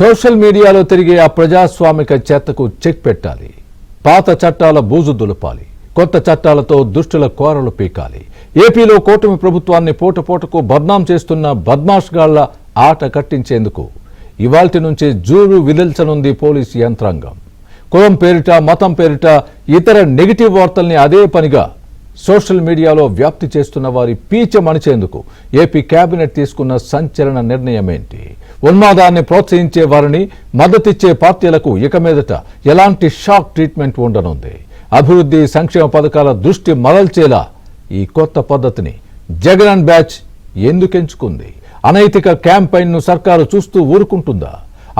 Social మీడియాలో తిరిగే ఆ ప్రజాస్వామిక చెత్తకు చెక్ పెట్టాలి. పాత చట్టాల బూజు దులపాలి. కొత్త చట్టాలతో దుష్టుల కోరలు పీకాలి. ఏపీలో కూటమి ప్రభుత్వాన్ని పూటపూటకు బద్నాం చేస్తున్న బద్మాష్గాళ్ల ఆట కట్టించేందుకు ఇవాల్టి నుంచి జూలు విదిల్చనుంది పోలీసు యంత్రాంగం. కులం పేరిట, మతం పేరిట ఇతర నెగిటివ్ వార్తల్ని అదే పనిగా సోషల్ మీడియాలో వ్యాప్తి చేస్తున్న వారి పీచ మణిచేందుకు ఏపీ కేబినెట్ తీసుకున్న సంచలన నిర్ణయమేంటి? ఉన్మాదాన్ని ప్రోత్సహించే వారిని మద్దతిచ్చే పార్టీలకు ఇక మీదట ఎలాంటి షాక్ ట్రీట్మెంట్ ఉండనుంది? అభివృద్ధి సంక్షేమ పథకాల దృష్టి మరల్చేలా ఈ కొత్త పద్ధతిని జగన్ అండ్ బ్యాచ్ ఎందుకెంచుకుంది? అనైతిక క్యాంపెయిన్ను సర్కారు చూస్తూ ఊరుకుంటుందా?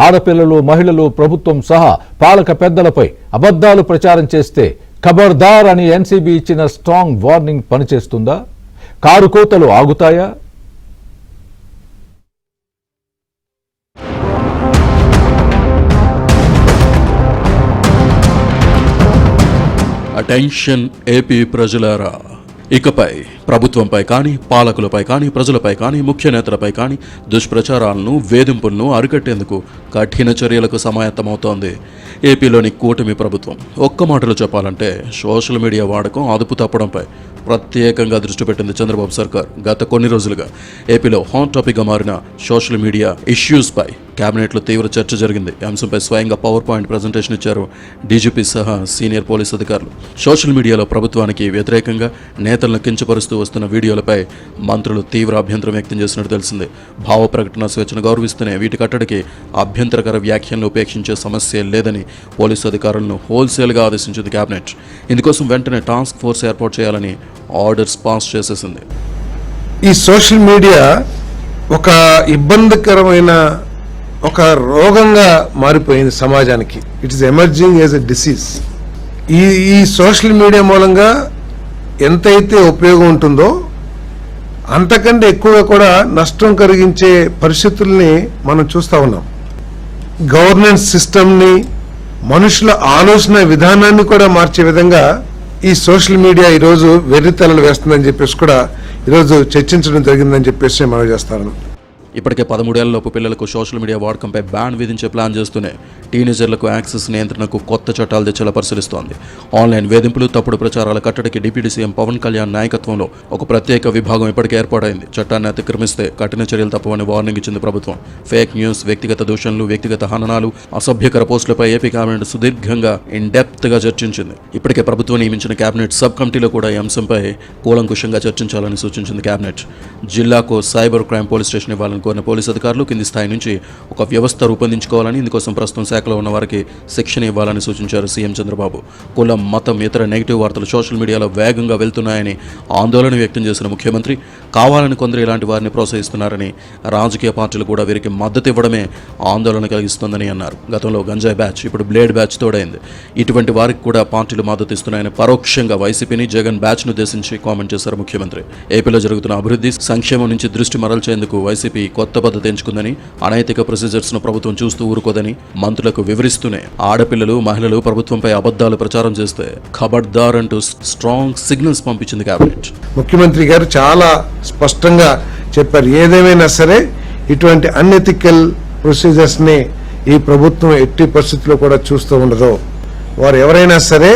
ఆడపిల్లలు, మహిళలు, ప్రభుత్వం సహా పాలక పెద్దలపై అబద్ధాలు ప్రచారం చేస్తే ఖబర్దార్ అని ఎన్సీబీ ఇచ్చిన స్ట్రాంగ్ వార్నింగ్ పనిచేస్తుందా? కారు కోతలు ఆగుతాయా? అటెన్షన్ ఏపీ ప్రజలారా, ఇకపై ప్రభుత్వంపై కానీ, పాలకులపై కానీ, ప్రజలపై కానీ, ముఖ్య నేతలపై కానీ దుష్ప్రచారాలను, వేధింపులను అరికట్టేందుకు కఠిన చర్యలకు సమాయత్తమవుతోంది ఏపీలోని కూటమి ప్రభుత్వం. ఒక్క మాటలో చెప్పాలంటే సోషల్ మీడియా వాడకం అదుపు తప్పడంపై ప్రత్యేకంగా దృష్టి పెట్టింది చంద్రబాబు సర్కార్. గత కొన్ని రోజులుగా ఏపీలో హాట్ టాపిక్గా మారిన సోషల్ మీడియా ఇష్యూస్పై కేబినెట్లో తీవ్ర చర్చ జరిగింది. ఈ అంశంపై స్వయంగా పవర్ పాయింట్ ప్రజెంటేషన్ ఇచ్చారు డీజీపీ సహా సీనియర్ పోలీస్ అధికారులు. సోషల్ మీడియాలో ప్రభుత్వానికి వ్యతిరేకంగా నేతలను కించపరుస్తూ వస్తున్న వీడియోలపై మంత్రులు తీవ్ర అభ్యంతరం వ్యక్తం చేసినట్టు తెలిసింది. భావ ప్రకటన స్వేచ్ఛను గౌరవిస్తూనే వీటి కట్టడికి అభ్యంతరకర వ్యాఖ్యలను ఉపేక్షించే సమస్య లేదని పోలీసు అధికారులను హోల్సేల్గా ఆదేశించింది కేబినెట్. ఇందుకోసం వెంటనే టాస్క్ ఫోర్స్ ఏర్పాటు చేయాలని ఆర్డర్స్ పాస్ చేసేసింది. ఈ సోషల్ మీడియా ఒక ఇబ్బందికరమైన ఒక రోగంగా మారిపోయింది సమాజానికి. It is emerging as a disease. ఈ సోషల్ మీడియా మూలంగా ఎంతైతే ఉపయోగం ఉంటుందో అంతకంటే ఎక్కువగా కూడా నష్టం కలిగించే పరిస్థితుల్ని మనం చూస్తూ ఉన్నాం. గవర్నెన్స్ సిస్టమ్ని, మనుషుల ఆలోచన విధానాన్ని కూడా మార్చే విధంగా ఈ సోషల్ మీడియా ఈరోజు వెర్రితలలు వేస్తుందని చెప్పేసి కూడా ఈరోజు చర్చించడం జరిగిందని చెప్పేసి మనం చేస్తాను. ఇప్పటికే 13 ఏళ్లలోపు పిల్లలకు సోషల్ మీడియా వాడకంపై బ్యాన్ విధించే ప్లాన్ చేస్తూనే టీనేజర్లకు యాక్సెస్ నియంత్రణకు కొత్త చట్టాలు తెచ్చేలా పరిశీలిస్తోంది. ఆన్లైన్ వేధింపులు, తప్పుడు ప్రచారాల కట్టడికి డిప్యూటీ సీఎం పవన్ కళ్యాణ్ నాయకత్వంలో ఒక ప్రత్యేక విభాగం ఇప్పటికే ఏర్పాటైంది. చట్టాన్ని అతిక్రమిస్తే కఠిన చర్యలు తప్పవని వార్నింగ్ ఇచ్చింది ప్రభుత్వం. ఫేక్ న్యూస్, వ్యక్తిగత దూషణలు, వ్యక్తిగత హననాలు, అసభ్యకర పోస్టులపై ఏపీ కేబినెట్ సుదీర్ఘంగా ఇన్డెప్త్గా చర్చించింది. ఇప్పటికే ప్రభుత్వం నియమించిన కేబినెట్ సబ్ కమిటీలో కూడా ఈ అంశంపై కూలంకుషంగా చర్చించాలని సూచించింది కేబినెట్. జిల్లాకు సైబర్ క్రైమ్ పోలీస్ స్టేషన్ ఇవ్వాలని కోరిన పోలీసు అధికారులు కింది స్థాయి నుంచి ఒక వ్యవస్థ రూపొందించుకోవాలని, ఇందుకోసం ప్రస్తుతం శాఖలో ఉన్న వారికి శిక్షణ ఇవ్వాలని సూచించారు సీఎం చంద్రబాబు. కులం, మతం, ఇతర నెగిటివ్ వార్తలు సోషల్ మీడియాలో వేగంగా వెళ్తున్నాయని ఆందోళన వ్యక్తం చేసిన ముఖ్యమంత్రి కావాలని కొందరు ఇలాంటి వారిని ప్రోత్సహిస్తున్నారని, రాజకీయ పార్టీలు కూడా వీరికి మద్దతు ఇవ్వడమే ఆందోళన కలిగిస్తుందని అన్నారు. గతంలో గంజాయి బ్యాచ్, ఇప్పుడు బ్లేడ్ బ్యాచ్ తోడైంది. ఇటువంటి వారికి కూడా పార్టీలు మద్దతు ఇస్తున్నాయని పరోక్షంగా వైసీపీని, జగన్ బ్యాచ్ను ఉద్దేశించి కామెంట్ చేశారు ముఖ్యమంత్రి. ఏపీలో జరుగుతున్న అభివృద్ధి సంక్షేమం నుంచి దృష్టి మరల్చేందుకు వైసీపీ కొత్త పద్ధతి ఎంచుకుందని, అనైతిక ప్రొసీజర్స్ ను ప్రభుత్వం చూస్తూ ఊరుకోదని మంత్రులకు వివరిస్తూనే ఆడపిల్లలు, మహిళలు ప్రభుత్వంపై అబద్ధాలు ప్రచారం చేస్తే ఖబర్దార్ అంటూ స్ట్రాంగ్ సిగ్నల్స్ పంపించింది కేబినెట్. ముఖ్యమంత్రి గారు చాలా స్పష్టంగా చెప్పారు, ఏదేమైనా సరే ఇటువంటి అన్ఎథికల్ ప్రొసీజర్స్ ని ఈ ప్రభుత్వం ఎట్టి పరిస్థితుల్లో కూడా చూస్తూ ఉండదు. వారు ఎవరైనా సరే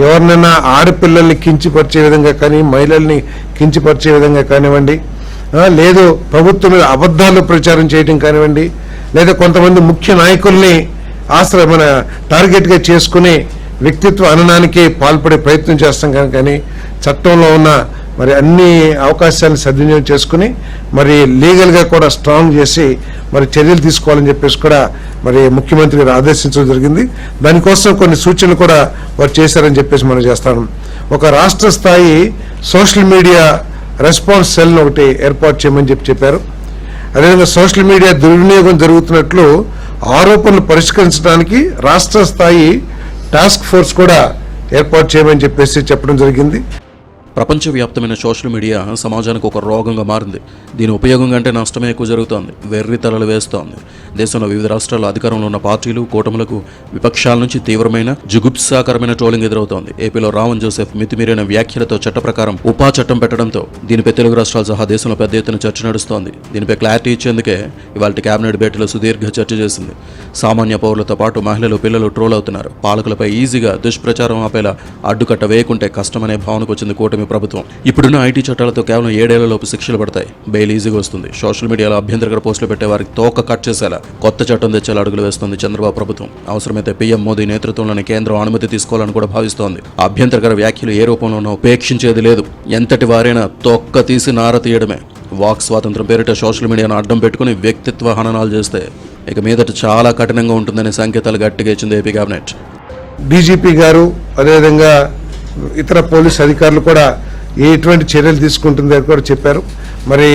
ఎవరినైనా ఆడపిల్లల్ని కించిపరిచే విధంగా కానీ, మహిళల్ని కించిపరిచే విధంగా కానివ్వండి, లేదు ప్రభుత్వం మీద అబద్ధాలు ప్రచారం చేయడం కానివ్వండి, లేదా కొంతమంది ముఖ్య నాయకుల్ని మన టార్గెట్గా చేసుకుని వ్యక్తిత్వ హననానికి పాల్పడే ప్రయత్నం చేస్తాం కానీ చట్టంలో ఉన్న మరి అన్ని అవకాశాలను సద్వినియోగం చేసుకుని మరి లీగల్గా కూడా స్ట్రాంగ్ చేసి మరి చర్యలు తీసుకోవాలని చెప్పేసి కూడా మరి ముఖ్యమంత్రి గారు ఆదేశించడం జరిగింది. దానికోసం కొన్ని సూచనలు కూడా వారు చేశారని చెప్పేసి మనం చేస్తాం. ఒక రాష్ట్ర స్థాయి సోషల్ మీడియా రెస్పాన్స్ సెల్ ఒకటి ఏర్పాటు చేయమని చెప్పారు. అదేవిధంగా సోషల్ మీడియా దుర్వినియోగం జరుగుతున్నట్లు ఆరోపణలు పరిష్కరించడానికి రాష్ట్ర స్థాయి టాస్క్ ఫోర్స్ కూడా ఏర్పాటు చేయమని చెప్పేసి చెప్పడం జరిగింది. ప్రపంచవ్యాప్తమైన సోషల్ మీడియా సమాజానికి ఒక రోగంగా మారింది. దీని ఉపయోగం కంటే నష్టమే ఎక్కువ జరుగుతోంది. వెర్రి తలలు వేస్తోంది. దేశంలో వివిధ రాష్ట్రాల్లో అధికారంలో ఉన్న పార్టీలు, కూటములకు విపక్షాల నుంచి తీవ్రమైన జుగుప్సాకరమైన ట్రోలింగ్ ఎదురవుతోంది. ఏపీలో రావణ్ జోసెఫ్ మితిమీరిన వ్యాఖ్యలతో చట్ట ప్రకారం ఉపా చట్టం పెట్టడంతో దీనిపై తెలుగు రాష్ట్రాలు సహా దేశంలో పెద్ద ఎత్తున చర్చ నడుస్తోంది. దీనిపై క్లారిటీ ఇచ్చేందుకే ఇవాళ కేబినెట్ భేటీలో సుదీర్ఘ చర్చ చేసింది. సామాన్య పౌరులతో పాటు మహిళలు, పిల్లలు ట్రోల్ అవుతున్నారు. పాలకులపై ఈజీగా దుష్ప్రచారం ఆపేలా అడ్డుకట్ట వేయకుంటే కష్టమనే భావనకు వచ్చింది కూటమి ప్రభుత్వం. ఇప్పుడున్న ఐటీ చట్టాలతో కేవలం 7 ఏళ్లలోపు శిక్షలు పడతాయి. బెయిల్ ఈజీగా వస్తుంది. సోషల్ మీడియాలో అభ్యంతరకర పోస్టులు పెట్టే వారికి తోక కట్ చేసేలా కొత్త చట్టం తెచ్చేలా అడుగులు వేస్తోంది చంద్రబాబు ప్రభుత్వం. అవసరమైతే పీఎం మోదీ నేతృత్వంలోని కేంద్రం అనుమతి తీసుకోవాలని కూడా భావిస్తోంది. అభ్యంతరకర వ్యాఖ్యలు ఏ రూపంలోనూ ఉపేక్షించేది లేదు. ఎంతటి వారైనా తొక్క తీసి నార తీయడమే. వాక్ స్వాతంత్రం పేరిట సోషల్ మీడియాను అడ్డం పెట్టుకుని వ్యక్తిత్వ హననాలు చేస్తే ఇక మీదట చాలా కఠినంగా ఉంటుందనే సంకేతాలు గట్టిగా ఇచ్చింది ఏపీ కేబినెట్. డీజీపీ గారు అదేవిధంగా ఇతర పోలీస్ అధికారులు కూడా ఎటువంటి చర్యలు తీసుకుంటుందని కూడా చెప్పారు. మరి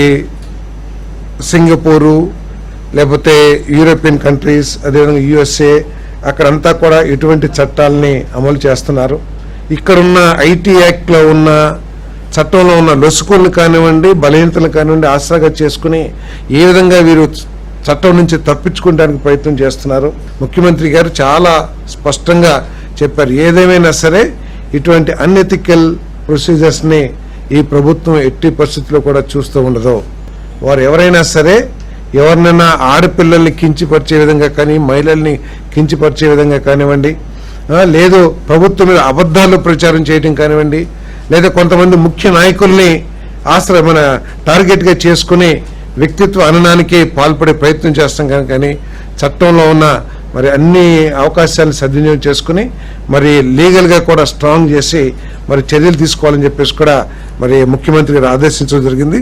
సింగపూరు, లేకపోతే యూరోపియన్ కంట్రీస్, అదేవిధంగా యుఎస్ఏ, అక్కడంతా కూడా ఇటువంటి చట్టాలని అమలు చేస్తున్నారు. ఇక్కడున్న ఐటీ యాక్ట్లో ఉన్న చట్టంలో ఉన్న లొసుకులను కానివ్వండి, బలహీనతలు కానివ్వండి ఆసరాగా చేసుకుని ఏ విధంగా వీరు చట్టం నుంచి తప్పించుకోవడానికి ప్రయత్నం చేస్తున్నారు. ముఖ్యమంత్రి గారు చాలా స్పష్టంగా చెప్పారు, ఏదేమైనా సరే ఇటువంటి అన్ఎథికల్ ప్రొసీజర్స్ని ఈ ప్రభుత్వం ఎట్టి పరిస్థితుల్లో కూడా చూస్తూ ఉండదు. వారు ఎవరైనా సరే ఎవరినైనా ఆడపిల్లల్ని కించిపరిచే విధంగా కానీ, మహిళల్ని కించిపరిచే విధంగా కానివ్వండి, లేదు ప్రభుత్వం మీద అబద్ధాలు ప్రచారం చేయడం కానివ్వండి, లేదా కొంతమంది ముఖ్య నాయకుల్ని మన టార్గెట్గా చేసుకుని వ్యక్తిత్వ హననానికి పాల్పడే ప్రయత్నం చేస్తాం కానీ చట్టంలో ఉన్న మరి అన్ని అవకాశాలను సద్వినియోగం చేసుకుని మరి లీగల్గా కూడా స్ట్రాంగ్ చేసి మరి చర్యలు తీసుకోవాలని చెప్పేసి కూడా మరి ముఖ్యమంత్రి గారు ఆదేశించడం జరిగింది.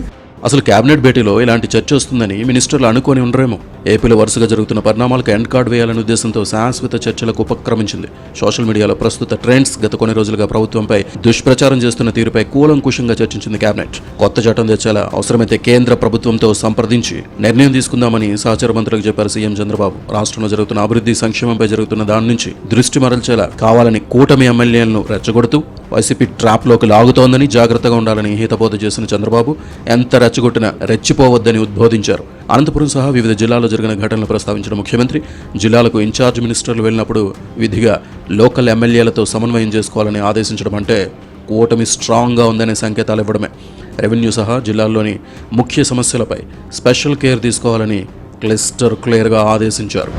అసలు కేబినెట్ భేటీలో ఇలాంటి చర్చ వస్తుందని మినిస్టర్లు అనుకొని ఉండరేమో. ఏపీలో వరుసగా జరుగుతున్న పరిణామాలకు ఎండ్ కార్డ్ వేయాలనే ఉద్దేశంతో శాశ్వత చర్చలకు ఉపక్రమించింది. సోషల్ మీడియాలో ప్రస్తుత ట్రెండ్స్, గత కొన్ని రోజులుగా ప్రభుత్వంపై దుష్ప్రచారం చేస్తున్న తీరుపై కూలంకుషంగా చర్చించింది కేబినెట్. కొత్త చట్టం తెచ్చేలా అవసరమైతే కేంద్ర ప్రభుత్వంతో సంప్రదించి నిర్ణయం తీసుకుందామని సహచర మంత్రులకు చెప్పారు సీఎం చంద్రబాబు. రాష్ట్రంలో జరుగుతున్న అభివృద్ధి, సంక్షేమంపై జరుగుతున్న దాని నుంచి దృష్టి మరల్చేలా కావాలని కూటమి ఎమ్మెల్యేలను రెచ్చగొడుతూ వైసీపీ ట్రాప్లోకి లాగుతోందని, జాగ్రత్తగా ఉండాలని హితబోధ చేసిన చంద్రబాబు ఎంత రెచ్చగొట్టినా రెచ్చిపోవద్దని ఉద్బోధించారు. అనంతపురం సహా వివిధ జిల్లాల్లో జరిగిన ఘటనలు ప్రస్తావించిన ముఖ్యమంత్రి జిల్లాలకు ఇన్ఛార్జ్ మినిస్టర్లు వెళ్ళినప్పుడు విధిగా లోకల్ ఎమ్మెల్యేలతో సమన్వయం చేసుకోవాలని ఆదేశించడం అంటే కూటమి స్ట్రాంగ్గా ఉందనే సంకేతాలు ఇవ్వడమే. రెవెన్యూ సహా జిల్లాల్లోని ముఖ్య సమస్యలపై స్పెషల్ కేర్ తీసుకోవాలని క్లియర్గా ఆదేశించారు.